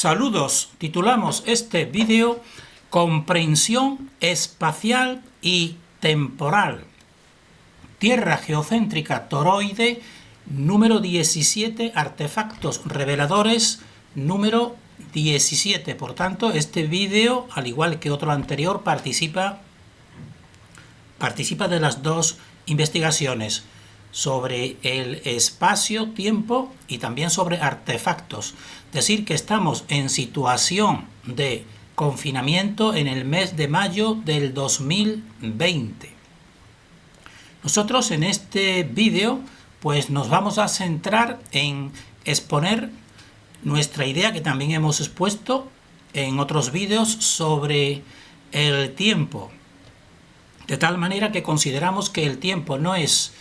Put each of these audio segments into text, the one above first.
Saludos, titulamos este vídeo Comprensión espacial y temporal. Tierra geocéntrica toroide, número 17, artefactos reveladores, número 17. Por tanto, este vídeo, al igual que otro anterior, participa de las dos investigaciones sobre el espacio-tiempo y también sobre artefactos. Decir que estamos en situación de confinamiento en el mes de mayo del 2020. Nosotros en este vídeo pues nos vamos a centrar en exponer nuestra idea que también hemos expuesto en otros vídeos sobre el tiempo. De tal manera que consideramos que el tiempo no es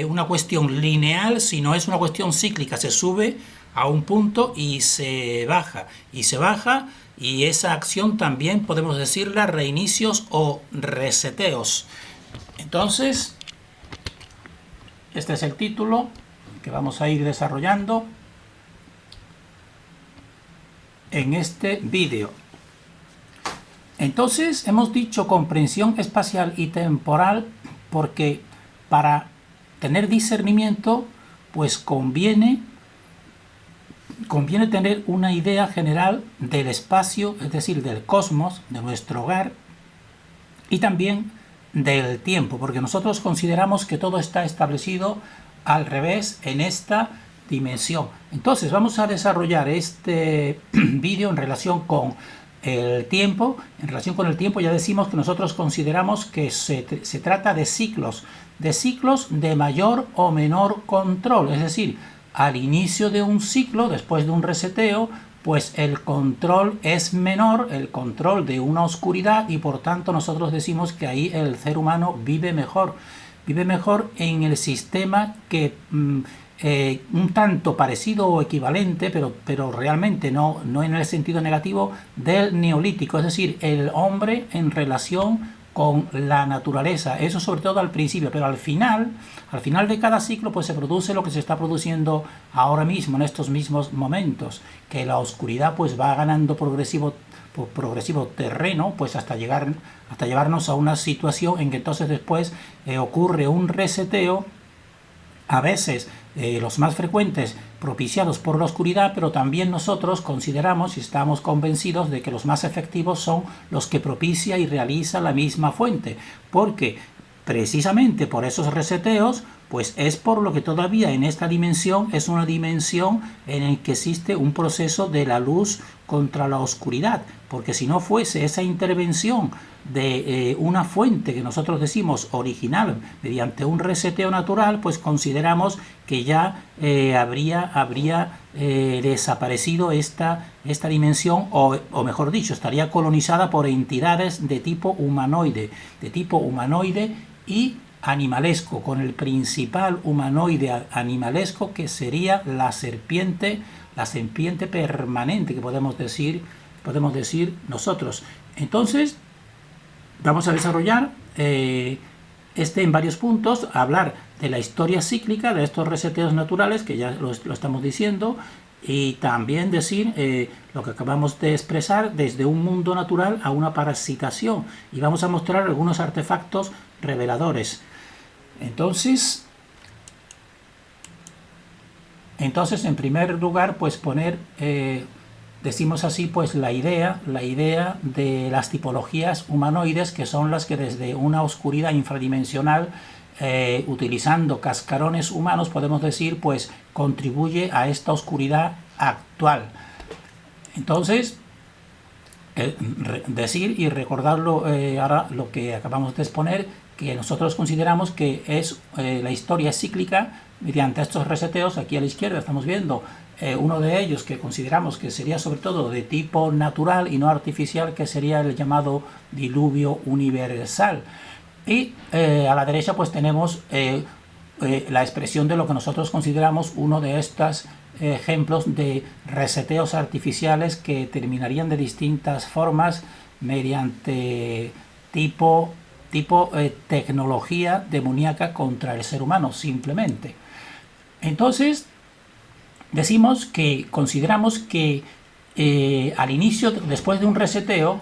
una cuestión lineal, sino es una cuestión cíclica. Se sube a un punto y se baja, y esa acción también podemos decirla reinicios o reseteos. Entonces, este es el título que vamos a ir desarrollando en este vídeo. Entonces, hemos dicho comprensión espacial y temporal porque para tener discernimiento, pues conviene tener una idea general del espacio, es decir, del cosmos, de nuestro hogar, y también del tiempo, porque nosotros consideramos que todo está establecido al revés en esta dimensión. Entonces, vamos a desarrollar este vídeo en relación con el tiempo. En relación con el tiempo, ya decimos que nosotros consideramos que se trata de ciclos de mayor o menor control, es decir, al inicio de un ciclo, después de un reseteo, pues el control es menor, el control de una oscuridad, y por tanto nosotros decimos que ahí el ser humano vive mejor en el sistema que un tanto parecido o equivalente, pero realmente no en el sentido negativo, del neolítico, es decir, el hombre en relación con la naturaleza. Eso sobre todo al principio, pero al final de cada ciclo pues se produce lo que se está produciendo ahora mismo, en estos mismos momentos, que la oscuridad pues va ganando progresivo terreno, pues hasta llevarnos a una situación en que entonces después ocurre un reseteo, a veces los más frecuentes propiciados por la oscuridad, pero también nosotros consideramos y estamos convencidos de que los más efectivos son los que propicia y realiza la misma fuente, porque precisamente por esos reseteos pues es por lo que todavía en esta dimensión es una dimensión en la que existe un proceso de la luz contra la oscuridad, porque si no fuese esa intervención de una fuente que nosotros decimos original mediante un reseteo natural, pues consideramos que ya habría desaparecido esta dimensión, o mejor dicho, estaría colonizada por entidades de tipo humanoide y animalesco, con el principal humanoide animalesco que sería la serpiente permanente, que podemos decir nosotros. Entonces, vamos a desarrollar en varios puntos, hablar de la historia cíclica de estos reseteos naturales, que ya lo estamos diciendo, y también decir lo que acabamos de expresar desde un mundo natural a una parasitación, y vamos a mostrar algunos artefactos reveladores. Entonces en primer lugar, pues poner, decimos así, pues la idea de las tipologías humanoides, que son las que desde una oscuridad infradimensional, utilizando cascarones humanos, podemos decir, pues contribuye a esta oscuridad actual. Entonces, decir y recordarlo ahora lo que acabamos de exponer, que nosotros consideramos que es la historia cíclica mediante estos reseteos. Aquí a la izquierda estamos viendo uno de ellos que consideramos que sería sobre todo de tipo natural y no artificial, que sería el llamado diluvio universal. Y a la derecha pues tenemos la expresión de lo que nosotros consideramos uno de estos ejemplos de reseteos artificiales que terminarían de distintas formas mediante tipo tecnología demoníaca contra el ser humano, simplemente. Entonces, decimos que consideramos que al inicio, después de un reseteo,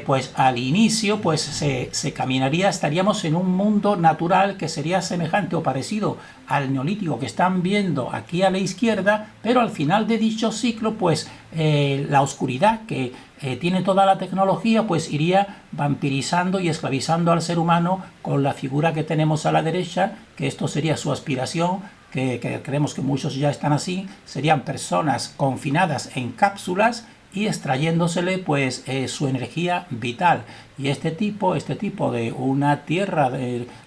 pues al inicio pues se caminaría, estaríamos en un mundo natural que sería semejante o parecido al neolítico que están viendo aquí a la izquierda, pero al final de dicho ciclo pues la oscuridad que tiene toda la tecnología pues iría vampirizando y esclavizando al ser humano con la figura que tenemos a la derecha, que esto sería su aspiración, que creemos que muchos ya están así, serían personas confinadas en cápsulas y extrayéndosele pues su energía vital. Y este tipo de una tierra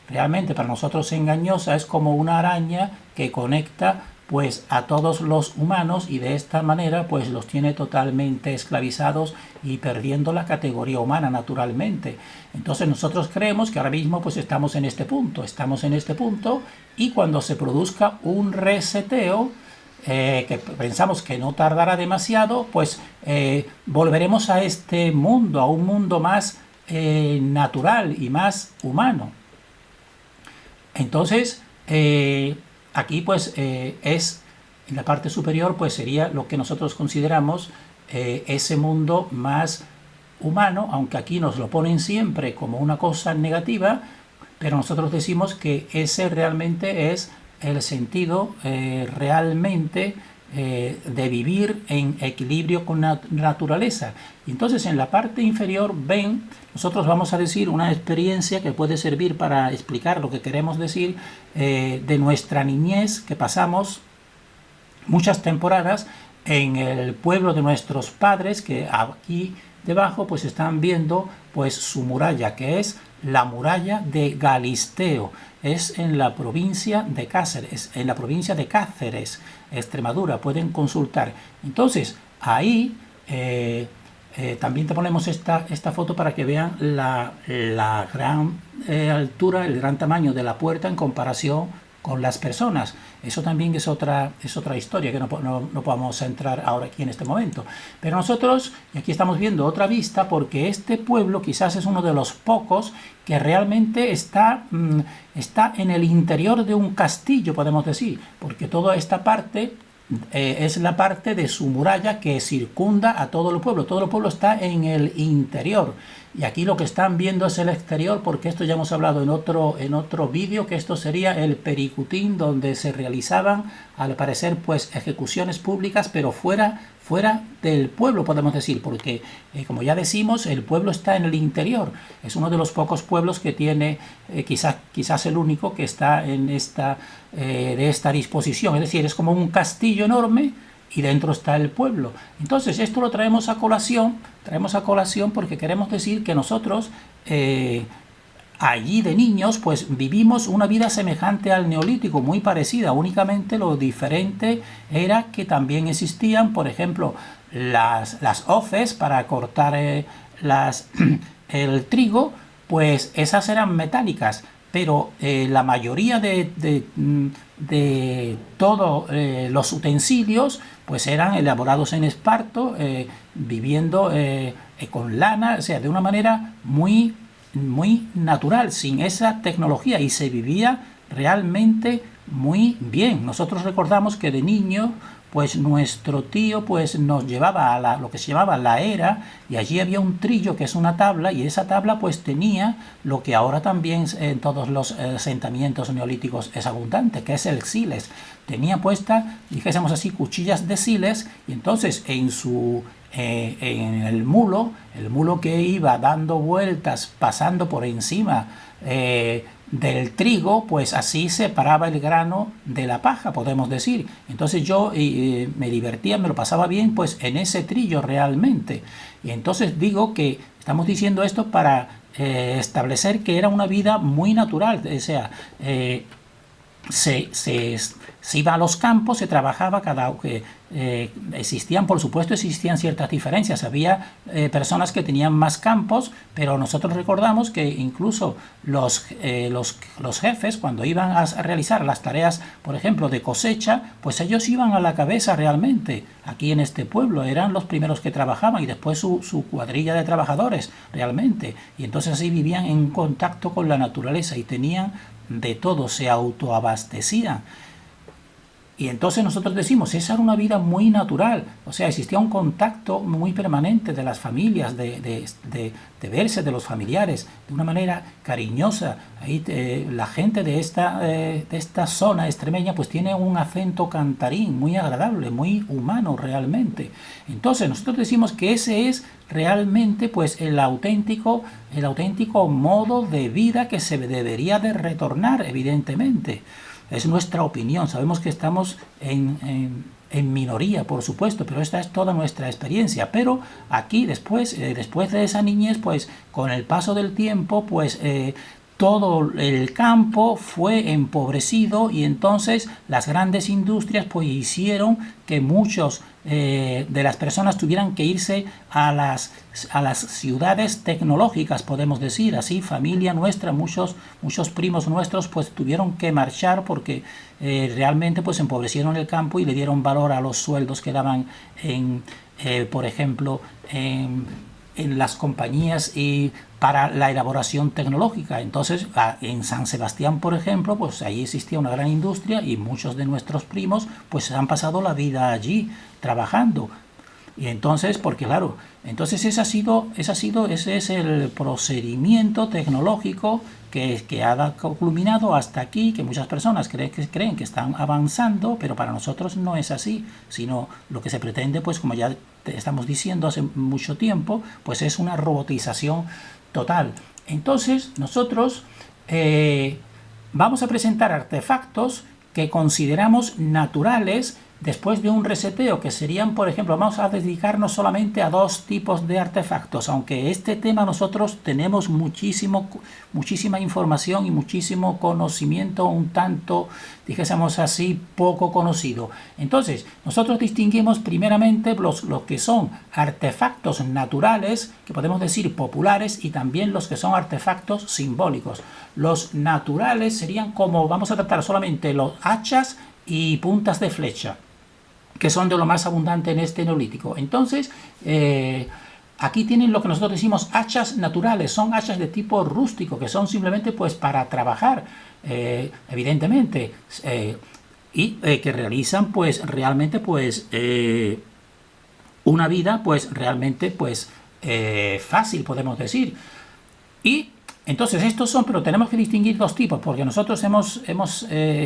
realmente para nosotros engañosa es como una araña que conecta pues a todos los humanos y de esta manera pues los tiene totalmente esclavizados y perdiendo la categoría humana naturalmente. Entonces nosotros creemos que ahora mismo pues estamos en este punto y cuando se produzca un reseteo, que pensamos que no tardará demasiado, pues volveremos a este mundo, a un mundo más natural y más humano. Entonces, aquí pues es, en la parte superior pues sería lo que nosotros consideramos ese mundo más humano, aunque aquí nos lo ponen siempre como una cosa negativa, pero nosotros decimos que ese realmente es el sentido realmente de vivir en equilibrio con la naturaleza. Y entonces en la parte inferior ven, nosotros vamos a decir una experiencia que puede servir para explicar lo que queremos decir de nuestra niñez, que pasamos muchas temporadas en el pueblo de nuestros padres, que aquí debajo pues están viendo pues su muralla, que es la muralla de Galisteo. Es en la provincia de Cáceres, Extremadura, pueden consultar. Entonces, ahí también te ponemos esta foto para que vean la gran altura, el gran tamaño de la puerta en comparación con las personas. Eso también es otra historia que no podemos entrar ahora aquí en este momento. Pero nosotros, y aquí estamos viendo otra vista, porque este pueblo quizás es uno de los pocos que realmente está en el interior de un castillo, podemos decir, porque toda esta parte es la parte de su muralla que circunda a todo el pueblo. Todo el pueblo está en el interior. Y aquí lo que están viendo es el exterior, porque esto ya hemos hablado en otro vídeo, que esto sería el Pericutín, donde se realizaban, al parecer, pues ejecuciones públicas, pero fuera del pueblo, podemos decir, porque, como ya decimos, el pueblo está en el interior. Es uno de los pocos pueblos que tiene, quizás el único, que está en de esta disposición. Es decir, es como un castillo enorme, y dentro está el pueblo. Entonces esto lo traemos a colación porque queremos decir que nosotros allí de niños pues vivimos una vida semejante al neolítico, muy parecida, únicamente lo diferente era que también existían, por ejemplo, las hoces para cortar el trigo, pues esas eran metálicas, pero la mayoría de todos los utensilios pues eran elaborados en esparto, viviendo con lana, o sea, de una manera muy natural, sin esa tecnología, y se vivía realmente muy bien. Nosotros recordamos que de niño pues nuestro tío pues nos llevaba a lo que se llamaba la era, y allí había un trillo que es una tabla, y esa tabla pues tenía lo que ahora también en todos los asentamientos neolíticos es abundante, que es el siles. Tenía puesta, dijésemos así, cuchillas de siles, y entonces en el mulo que iba dando vueltas, pasando por encima del trigo, pues así separaba el grano de la paja, podemos decir. Entonces yo me divertía, me lo pasaba bien, pues en ese trillo realmente. Y entonces digo que estamos diciendo esto para establecer que era una vida muy natural, o sea, se iba a los campos, se trabajaba, existían ciertas diferencias, había personas que tenían más campos, pero nosotros recordamos que incluso los jefes, cuando iban a realizar las tareas, por ejemplo, de cosecha, pues ellos iban a la cabeza realmente. Aquí en este pueblo eran los primeros que trabajaban, y después su cuadrilla de trabajadores realmente, y entonces así vivían en contacto con la naturaleza y tenían de todo, se autoabastecían. Y entonces nosotros decimos, esa era una vida muy natural, o sea, existía un contacto muy permanente de las familias, de verse de los familiares de una manera cariñosa. Ahí la gente de esta zona extremeña pues tiene un acento cantarín muy agradable, muy humano realmente. Entonces nosotros decimos que ese es realmente pues el auténtico modo de vida que se debería de retornar, evidentemente. Es nuestra opinión, sabemos que estamos en minoría, por supuesto, pero esta es toda nuestra experiencia. Pero aquí, después de esa niñez, pues con el paso del tiempo, pues todo el campo fue empobrecido y entonces las grandes industrias pues hicieron que muchos de las personas tuvieran que irse a las ciudades tecnológicas, podemos decir así. Familia nuestra, muchos primos nuestros pues tuvieron que marchar porque realmente pues empobrecieron el campo y le dieron valor a los sueldos que daban por ejemplo, en las compañías y para la elaboración tecnológica. Entonces, en San Sebastián, por ejemplo, pues ahí existía una gran industria y muchos de nuestros primos pues han pasado la vida allí trabajando. Y entonces, porque claro, entonces ese es el procedimiento tecnológico que ha culminado hasta aquí, que muchas personas creen que están avanzando, pero para nosotros no es así, sino lo que se pretende, pues como ya estamos diciendo hace mucho tiempo, pues es una robotización total. Entonces, nosotros vamos a presentar artefactos que consideramos naturales después de un reseteo, que serían, por ejemplo, vamos a dedicarnos solamente a dos tipos de artefactos, aunque este tema nosotros tenemos muchísima información y muchísimo conocimiento, un tanto, dijésemos así, poco conocido. Entonces, nosotros distinguimos primeramente los que son artefactos naturales, que podemos decir populares, y también los que son artefactos simbólicos. Los naturales serían como, vamos a tratar solamente los hachas y puntas de flecha, que son de lo más abundante en este neolítico. Entonces, aquí tienen lo que nosotros decimos hachas naturales, son hachas de tipo rústico, que son simplemente pues para trabajar, evidentemente, y que realizan pues realmente pues una vida pues realmente pues fácil, podemos decir. Y entonces estos son, pero tenemos que distinguir dos tipos, porque nosotros hemos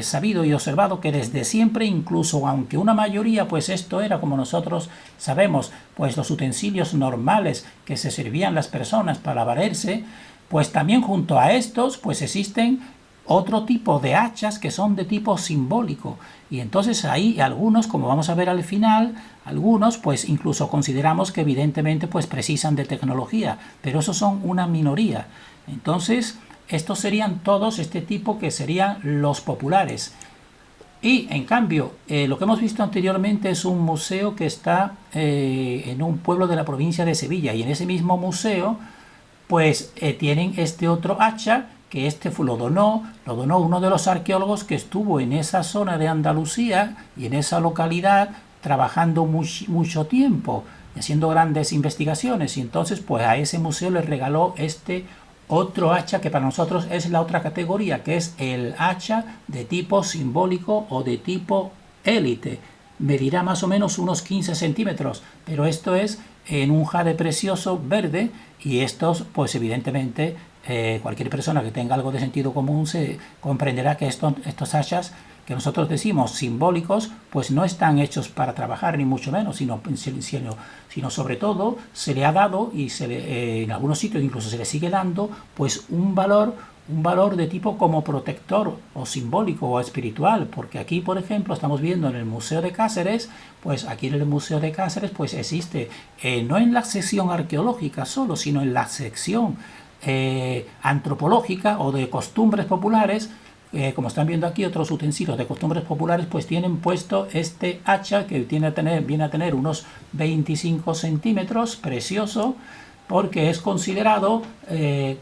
sabido y observado que desde siempre, incluso aunque una mayoría, pues esto era, como nosotros sabemos, pues los utensilios normales que se servían las personas para valerse, pues también junto a estos, pues existen otro tipo de hachas que son de tipo simbólico. Y entonces ahí algunos, como vamos a ver al final, algunos pues incluso consideramos que evidentemente pues precisan de tecnología, pero esos son una minoría. Entonces, estos serían todos este tipo que serían los populares. Y en cambio, lo que hemos visto anteriormente es un museo que está en un pueblo de la provincia de Sevilla, y en ese mismo museo pues tienen este otro hacha, que lo donó uno de los arqueólogos que estuvo en esa zona de Andalucía y en esa localidad trabajando mucho tiempo, haciendo grandes investigaciones, y entonces pues a ese museo le regaló este otro hacha que para nosotros es la otra categoría, que es el hacha de tipo simbólico o de tipo élite. Medirá más o menos unos 15 centímetros, pero esto es en un jade precioso verde, y estos pues evidentemente cualquier persona que tenga algo de sentido común se comprenderá que estos hachas que nosotros decimos simbólicos, pues no están hechos para trabajar, ni mucho menos, sino sobre todo se le ha dado, y en algunos sitios incluso se le sigue dando, pues un valor de tipo como protector o simbólico o espiritual, porque aquí, por ejemplo, estamos viendo en el Museo de Cáceres, pues aquí en el Museo de Cáceres pues existe, no en la sección arqueológica solo, sino en la sección antropológica o de costumbres populares. Como están viendo aquí, otros utensilios de costumbres populares pues tienen puesto este hacha que viene a tener unos 25 centímetros, precioso, porque es considerado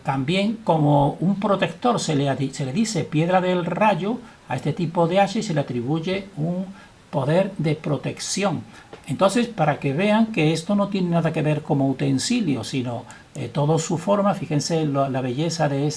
también como un protector. Se le dice piedra del rayo a este tipo de hacha y se le atribuye un poder de protección. Entonces, para que vean que esto no tiene nada que ver como utensilio, sino toda su forma. Fíjense la belleza de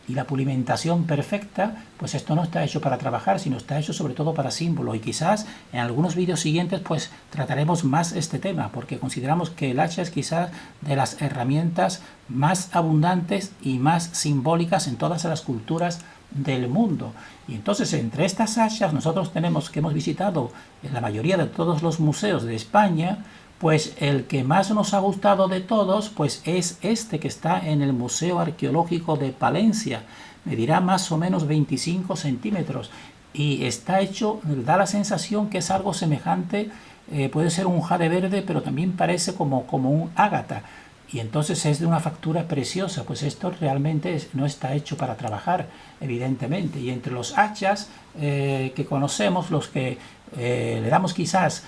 y la pulimentación perfecta, pues esto no está hecho para trabajar, sino está hecho sobre todo para símbolo. Y quizás en algunos vídeos siguientes pues trataremos más este tema, porque consideramos que el hacha es quizás de las herramientas más abundantes y más simbólicas en todas las culturas del mundo. Y entonces entre estas hachas nosotros tenemos que hemos visitado en la mayoría de todos los museos de España, pues el que más nos ha gustado de todos pues es este que está en el Museo Arqueológico de Palencia. Medirá más o menos 25 centímetros y está hecho, da la sensación que es algo semejante, puede ser un jade verde, pero también parece como un ágata. Y entonces es de una factura preciosa, pues esto realmente no está hecho para trabajar, evidentemente. Y entre los hachas que conocemos, los que le damos quizás...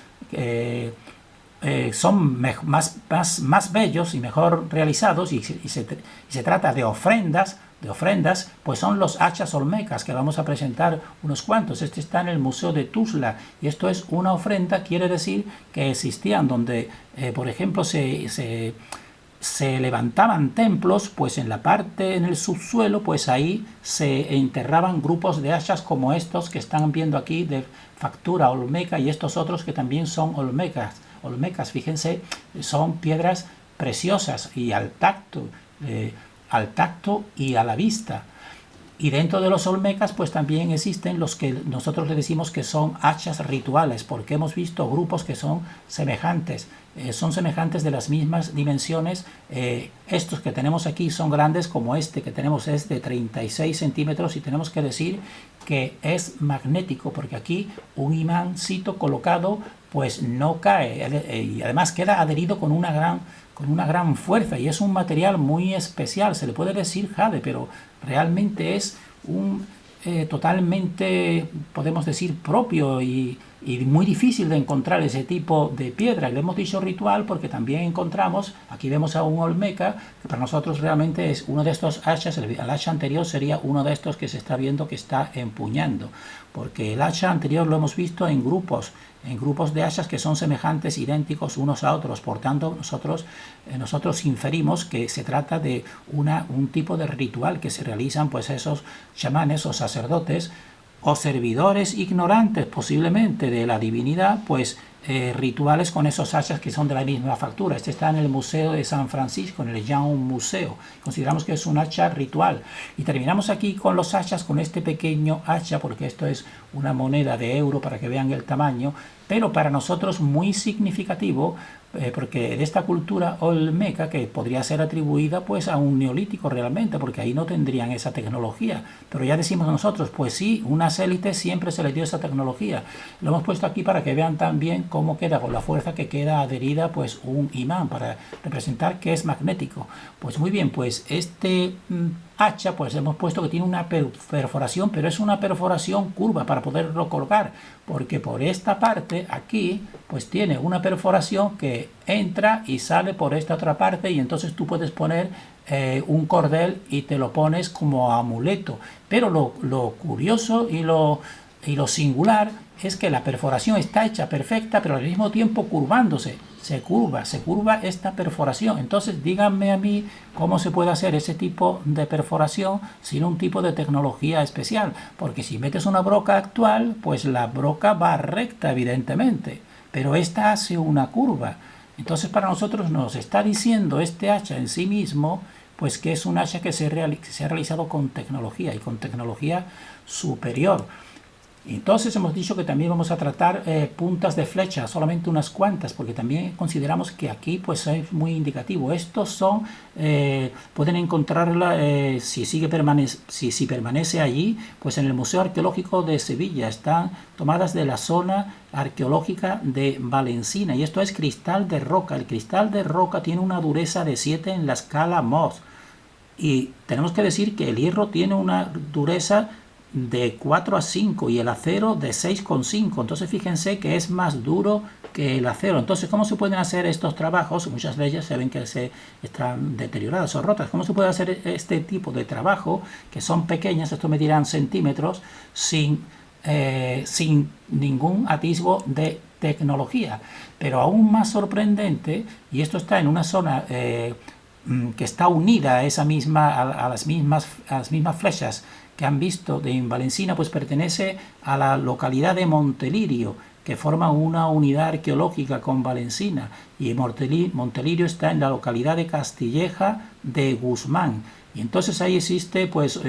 son más bellos y mejor realizados y se trata de ofrendas, pues son los hachas olmecas, que vamos a presentar unos cuantos. Este está en el Museo de Tuzla y esto es una ofrenda, quiere decir que existían donde, por ejemplo, se levantaban templos, pues en la parte, en el subsuelo, pues ahí se enterraban grupos de hachas como estos que están viendo aquí de factura olmeca y estos otros que también son olmecas, fíjense, son piedras preciosas y al tacto y a la vista. Y dentro de los olmecas pues también existen los que nosotros le decimos que son hachas rituales, porque hemos visto grupos que son semejantes de las mismas dimensiones. Estos que tenemos aquí son grandes, como este que tenemos es de 36 centímetros y tenemos que decir que es magnético, porque aquí un imancito colocado pues no cae y además queda adherido con una gran fuerza y es un material muy especial. Se le puede decir jade, pero realmente es un totalmente, podemos decir, propio y muy difícil de encontrar ese tipo de piedra. Y le hemos dicho ritual porque también encontramos, aquí vemos a un olmeca, que para nosotros realmente es uno de estos hachas. El hacha anterior sería uno de estos que se está viendo que está empuñando, porque el hacha anterior lo hemos visto en grupos de hachas que son semejantes, idénticos unos a otros. Por tanto, nosotros inferimos que se trata de un tipo de ritual que se realizan pues esos chamanes o sacerdotes o servidores ignorantes posiblemente de la divinidad, pues rituales con esos hachas que son de la misma factura. Este está en el Museo de San Francisco, en el Young Museo. Consideramos que es un hacha ritual. Y terminamos aquí con los hachas, con este pequeño hacha, porque esto es una moneda de euro para que vean el tamaño, pero para nosotros muy significativo, porque de esta cultura olmeca, que podría ser atribuida pues a un neolítico realmente, porque ahí no tendrían esa tecnología, pero ya decimos nosotros, pues sí, unas élites siempre se les dio esa tecnología. Lo hemos puesto aquí para que vean también cómo queda, con la fuerza que queda adherida pues un imán, para representar que es magnético. Pues muy bien, pues este hacha pues hemos puesto que tiene una perforación, pero es una perforación curva para poderlo colocar, porque por esta parte aquí pues tiene una perforación que entra y sale por esta otra parte, y entonces tú puedes poner un cordel y te lo pones como amuleto. Pero lo curioso y lo singular es que la perforación está hecha perfecta, pero al mismo tiempo curvándose. Se curva esta perforación. Entonces díganme a mí cómo se puede hacer ese tipo de perforación sin un tipo de tecnología especial, porque si metes una broca actual, pues la broca va recta evidentemente, pero esta hace una curva. Entonces para nosotros nos está diciendo este hacha en sí mismo pues que es un hacha que se ha realizado con tecnología, y con tecnología superior. Entonces hemos dicho que también vamos a tratar puntas de flecha, solamente unas cuantas, porque también consideramos que aquí pues es muy indicativo. Estos son, pueden encontrarla si permanece allí, pues en el Museo Arqueológico de Sevilla. Están tomadas de la zona arqueológica de Valencina, y esto es cristal de roca. El cristal de roca tiene una dureza de 7 en la escala Mohs, y tenemos que decir que el hierro tiene una dureza de 4 a 5 y el acero de 6,5. Entonces fíjense que es más duro que el acero. Entonces, ¿cómo se pueden hacer estos trabajos? Muchas de ellas se ven que están deterioradas o rotas. ¿Cómo se puede hacer este tipo de trabajo, que son pequeñas, esto medirán centímetros, sin ningún atisbo de tecnología? Pero aún más sorprendente, y esto está en una zona que está unida a esa misma, a las mismas flechas que han visto en Valencina, pues pertenece a la localidad de Montelirio, que forma una unidad arqueológica con Valencina, y Montelirio está en la localidad de Castilleja de Guzmán, y entonces ahí existe pues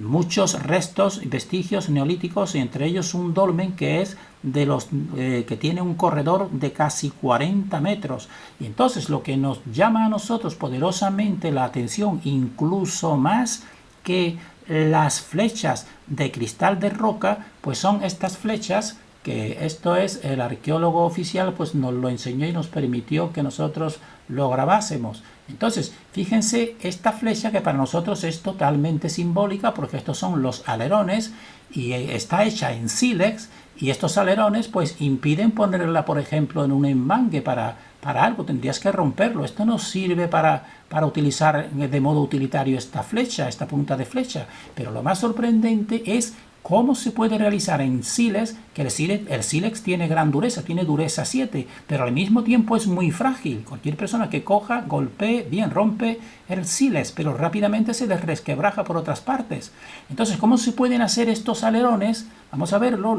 muchos restos y vestigios neolíticos, y entre ellos un dolmen que es de los que tiene un corredor de casi 40 metros. Y entonces lo que nos llama a nosotros poderosamente la atención, incluso más que las flechas de cristal de roca, pues son estas flechas que esto es el arqueólogo oficial, pues nos lo enseñó y nos permitió que nosotros lo grabásemos. Entonces, fíjense esta flecha que para nosotros es totalmente simbólica, porque estos son los alerones y está hecha en sílex, y estos alerones pues impiden ponerla, por ejemplo, en un enmangue para algo, tendrías que romperlo. Esto no sirve para utilizar de modo utilitario esta flecha, esta punta de flecha. Pero lo más sorprendente es cómo se puede realizar en sílex, que el sílex tiene gran dureza, tiene dureza 7, pero al mismo tiempo es muy frágil. Cualquier persona que coja, golpee, bien, rompe el sílex, pero rápidamente se desresquebraja por otras partes. Entonces, ¿cómo se pueden hacer estos alerones? Vamos a verlo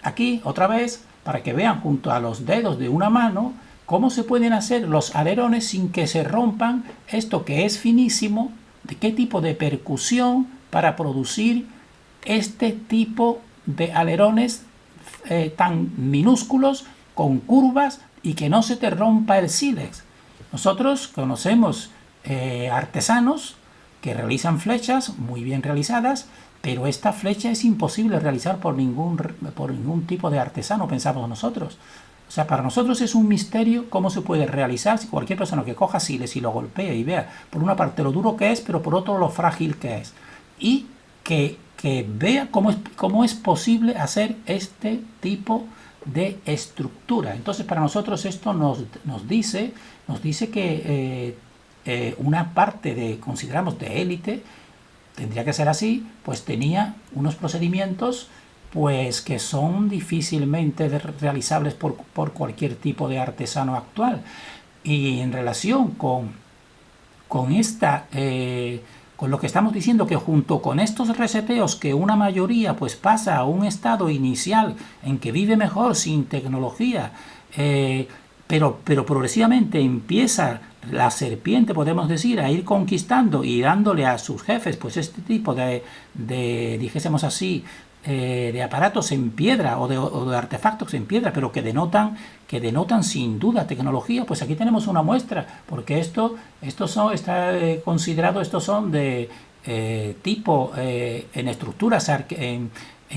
aquí otra vez, para que vean junto a los dedos de una mano cómo se pueden hacer los alerones sin que se rompan esto que es finísimo, de qué tipo de percusión para producir este tipo de alerones tan minúsculos, con curvas, y que no se te rompa el sílex. Nosotros conocemos artesanos que realizan flechas muy bien realizadas, pero esta flecha es imposible realizar por ningún tipo de artesano, pensamos nosotros. O sea, para nosotros es un misterio cómo se puede realizar si cualquier persona que coja sílex y lo golpea y vea, por una parte lo duro que es, pero por otro lo frágil que es. Y que vea cómo es posible hacer este tipo de estructura. Entonces, para nosotros esto nos dice que una parte consideramos de élite, tendría que ser así, pues tenía unos procedimientos pues que son difícilmente realizables por cualquier tipo de artesano actual. Y en relación con lo que estamos diciendo, que junto con estos reseteos, que una mayoría pues pasa a un estado inicial en que vive mejor sin tecnología, pero progresivamente empieza la serpiente, podemos decir, a ir conquistando y dándole a sus jefes pues este tipo de dijésemos así, de aparatos en piedra o de artefactos en piedra, pero que denotan sin duda tecnología. Pues aquí tenemos una muestra, porque estos son de tipo en estructuras, en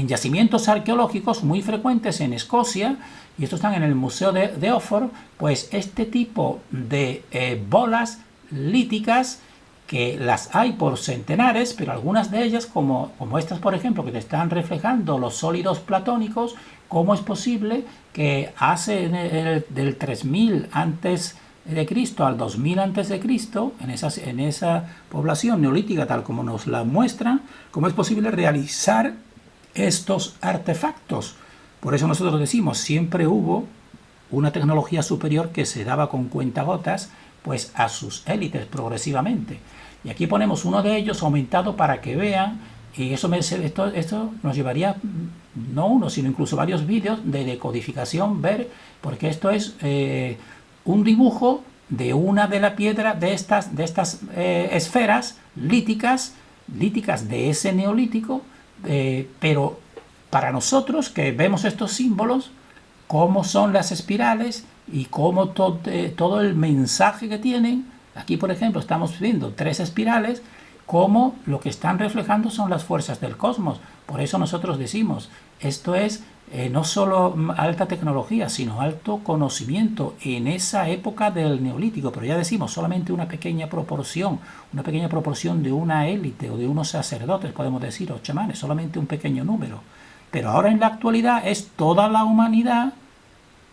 yacimientos arqueológicos muy frecuentes en Escocia, y estos están en el Museo de Oxford, pues este tipo de bolas líticas, que las hay por centenares, pero algunas de ellas, como estas por ejemplo, que te están reflejando los sólidos platónicos, ¿cómo es posible que hace del 3000 antes de Cristo al 2000 antes de Cristo, en esa población neolítica tal como nos la muestran, cómo es posible realizar estos artefactos? Por eso nosotros decimos, siempre hubo una tecnología superior que se daba con cuentagotas pues a sus élites progresivamente. Y aquí ponemos uno de ellos aumentado para que vean, y esto nos llevaría no uno, sino incluso varios vídeos de decodificación, ver, porque esto es un dibujo de una de la piedra de estas esferas líticas de ese neolítico, pero para nosotros que vemos estos símbolos, cómo son las espirales y cómo todo el mensaje que tienen. Aquí, por ejemplo, estamos viendo 3 espirales, cómo lo que están reflejando son las fuerzas del cosmos. Por eso nosotros decimos, esto es no solo alta tecnología, sino alto conocimiento en esa época del Neolítico. Pero ya decimos, solamente una pequeña proporción de una élite o de unos sacerdotes, podemos decir, o chamanes, solamente un pequeño número. Pero ahora en la actualidad es toda la humanidad,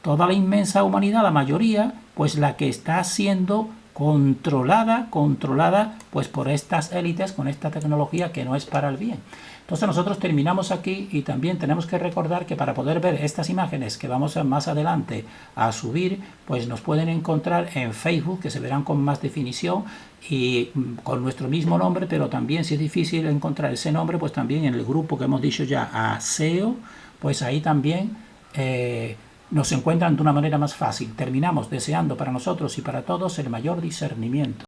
toda la inmensa humanidad, la mayoría, pues la que está siendo controlada pues por estas élites con esta tecnología que no es para el bien. Entonces nosotros terminamos aquí y también tenemos que recordar que para poder ver estas imágenes que vamos más adelante a subir, pues nos pueden encontrar en Facebook, que se verán con más definición y con nuestro mismo nombre, pero también si es difícil encontrar ese nombre, pues también en el grupo que hemos dicho ya, ASEO, pues ahí también nos encuentran de una manera más fácil. Terminamos deseando para nosotros y para todos el mayor discernimiento.